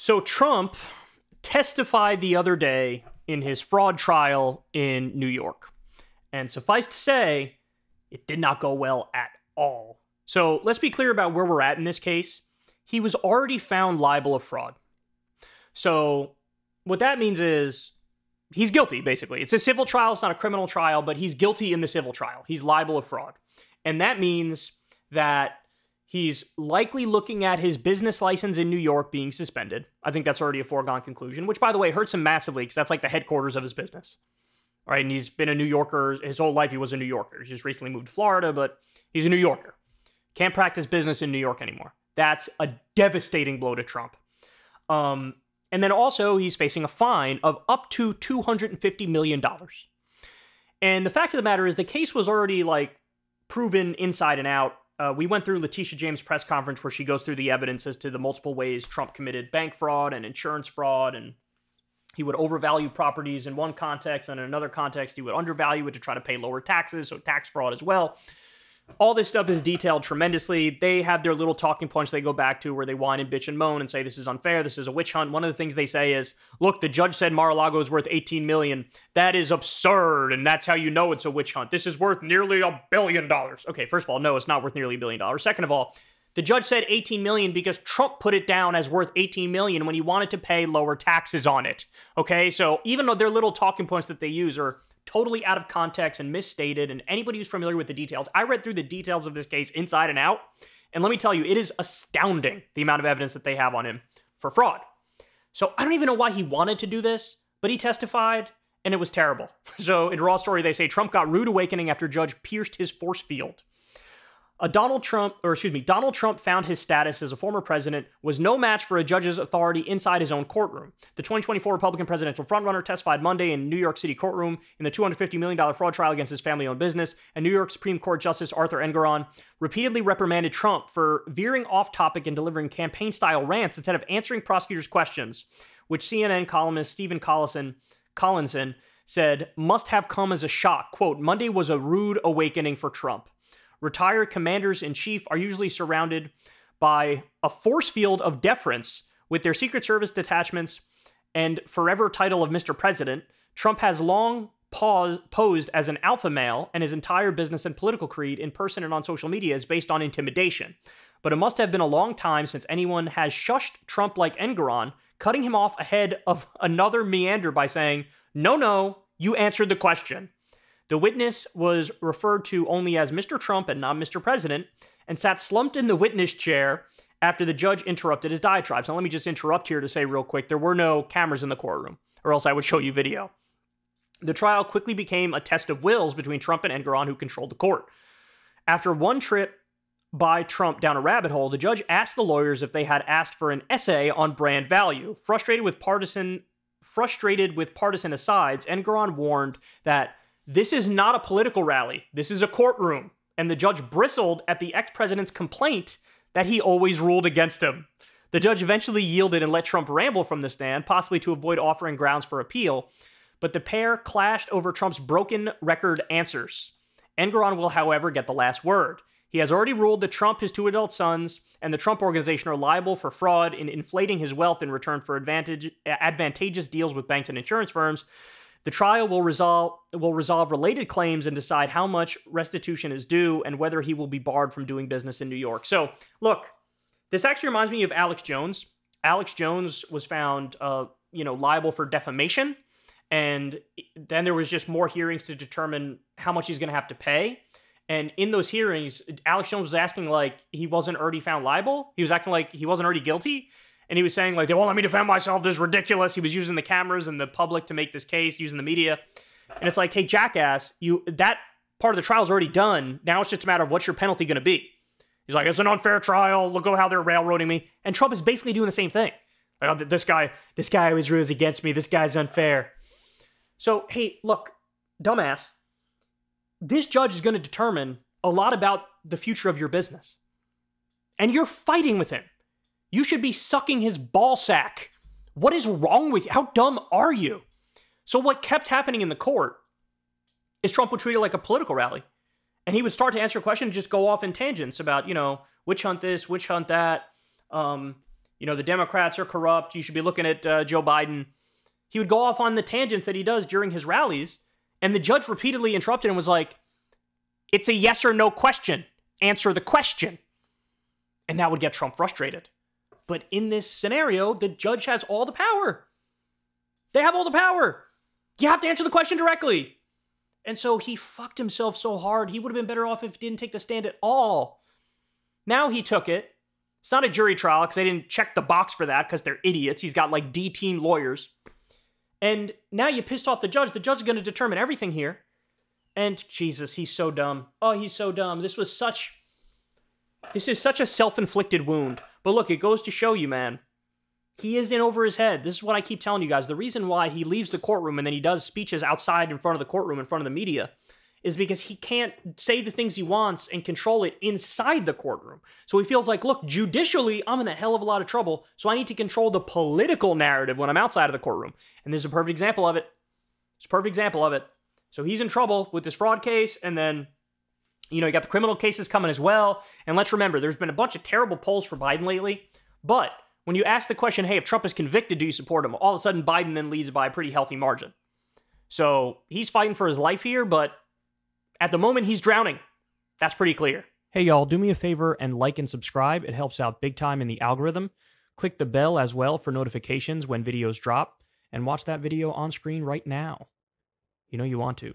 So Trump testified the other day in his fraud trial in New York. And suffice to say, it did not go well at all. So let's be clear about where we're at in this case. He was already found liable of fraud. So what that means is he's guilty, basically. It's a civil trial. It's not a criminal trial, but he's guilty in the civil trial. He's liable of fraud. And that means that he's likely looking at his business license in New York being suspended. I think that's already a foregone conclusion, which, by the way, hurts him massively because that's like the headquarters of his business. All right, and he's been a New Yorker his whole life. He was a New Yorker. He's just recently moved to Florida, but he's a New Yorker. Can't practice business in New York anymore. That's a devastating blow to Trump. And then also, he's facing a fine of up to $250 million. And the fact of the matter is the case was already, like, proven inside and out. We went through Letitia James' press conference where she goes through the evidence as to the multiple ways Trump committed bank fraud and insurance fraud, and he would overvalue properties in one context, and in another context, he would undervalue it to try to pay lower taxes, so tax fraud as well. All this stuff is detailed tremendously. They have their little talking points they go back to where they whine and bitch and moan and say this is unfair, this is a witch hunt. One of the things they say is, look, the judge said Mar-a-Lago is worth $18 million. That is absurd, and that's how you know it's a witch hunt. This is worth nearly $1 billion. Okay, first of all, no, it's not worth nearly $1 billion. Second of all, the judge said $18 million because Trump put it down as worth $18 million when he wanted to pay lower taxes on it. Okay, so even though their little talking points that they use are totally out of context and misstated, and anybody who's familiar with the details, I read through the details of this case inside and out, and let me tell you, it is astounding the amount of evidence that they have on him for fraud. So I don't even know why he wanted to do this, but he testified, and it was terrible. So in Raw Story, they say Trump got rude awakening after judge pierced his force field. Donald Trump found his status as a former president was no match for a judge's authority inside his own courtroom. The 2024 Republican presidential frontrunner testified Monday in New York City courtroom in the $250 million fraud trial against his family-owned business, and New York Supreme Court Justice Arthur Engoron repeatedly reprimanded Trump for veering off topic and delivering campaign-style rants instead of answering prosecutors' questions, which CNN columnist Stephen Collinson said must have come as a shock. Quote, Monday was a rude awakening for Trump. Retired commanders-in-chief are usually surrounded by a force field of deference with their Secret Service detachments and forever title of Mr. President. Trump has long posed as an alpha male, and his entire business and political creed in person and on social media is based on intimidation. But it must have been a long time since anyone has shushed Trump like Engoron, cutting him off ahead of another meander by saying, no, you answered the question. The witness was referred to only as Mr. Trump and not Mr. President, and sat slumped in the witness chair after the judge interrupted his diatribe. So let me just interrupt here to say real quick, there were no cameras in the courtroom, or else I would show you video. The trial quickly became a test of wills between Trump and Engoron, who controlled the court. After one trip by Trump down a rabbit hole, the judge asked the lawyers if they had asked for an essay on brand value. Frustrated with partisan asides, Engoron warned that this is not a political rally. This is a courtroom. And the judge bristled at the ex-president's complaint that he always ruled against him. The judge eventually yielded and let Trump ramble from the stand, possibly to avoid offering grounds for appeal. But the pair clashed over Trump's broken record answers. Engoron will, however, get the last word. He has already ruled that Trump, his two adult sons, and the Trump Organization are liable for fraud in inflating his wealth in return for advantageous deals with banks and insurance firms. The trial will resolve related claims and decide how much restitution is due and whether he will be barred from doing business in New York. So, look, this actually reminds me of Alex Jones. Alex Jones was found, liable for defamation, and then there was just more hearings to determine how much he's going to have to pay. And in those hearings, Alex Jones was acting like he wasn't already found liable. He was acting like he wasn't already guilty. And he was saying, like, they won't let me defend myself. This is ridiculous. He was using the cameras and the public to make this case, using the media. And it's like, hey, jackass, that part of the trial is already done. Now it's just a matter of what's your penalty going to be. He's like, it's an unfair trial. Look at how they're railroading me. And Trump is basically doing the same thing. Like, oh, this guy always rules against me. This guy's unfair. So, hey, look, dumbass, this judge is going to determine a lot about the future of your business. And you're fighting with him. You should be sucking his ball sack. What is wrong with you? How dumb are you? So what kept happening in the court is Trump would treat it like a political rally. And he would start to answer a question and just go off in tangents about, witch hunt this, witch hunt that. you know, the Democrats are corrupt. You should be looking at Joe Biden. He would go off on the tangents that he does during his rallies. And the judge repeatedly interrupted and was like, it's a yes or no question. Answer the question. And that would get Trump frustrated. But in this scenario, the judge has all the power. They have all the power. You have to answer the question directly. And so he fucked himself so hard, he would have been better off if he didn't take the stand at all. Now he took it. It's not a jury trial because they didn't check the box for that because they're idiots. He's got like D-team lawyers. And now you pissed off the judge. The judge is going to determine everything here. And Jesus, he's so dumb. Oh, he's so dumb. This is such a self-inflicted wound. But look, it goes to show you, man. He is in over his head. This is what I keep telling you guys. The reason why he leaves the courtroom and then he does speeches outside in front of the courtroom, in front of the media, is because he can't say the things he wants and control it inside the courtroom. So he feels like, look, judicially, I'm in a hell of a lot of trouble, so I need to control the political narrative when I'm outside of the courtroom. And there's a perfect example of it. It's a perfect example of it. So he's in trouble with this fraud case, and then, you know, you got the criminal cases coming as well. And let's remember, there's been a bunch of terrible polls for Biden lately, but when you ask the question, hey, if Trump is convicted, do you support him? All of a sudden, Biden then leads by a pretty healthy margin. So he's fighting for his life here, but at the moment, he's drowning. That's pretty clear. Hey, y'all, do me a favor and like and subscribe. It helps out big time in the algorithm. Click the bell as well for notifications when videos drop, and watch that video on screen right now. You know you want to.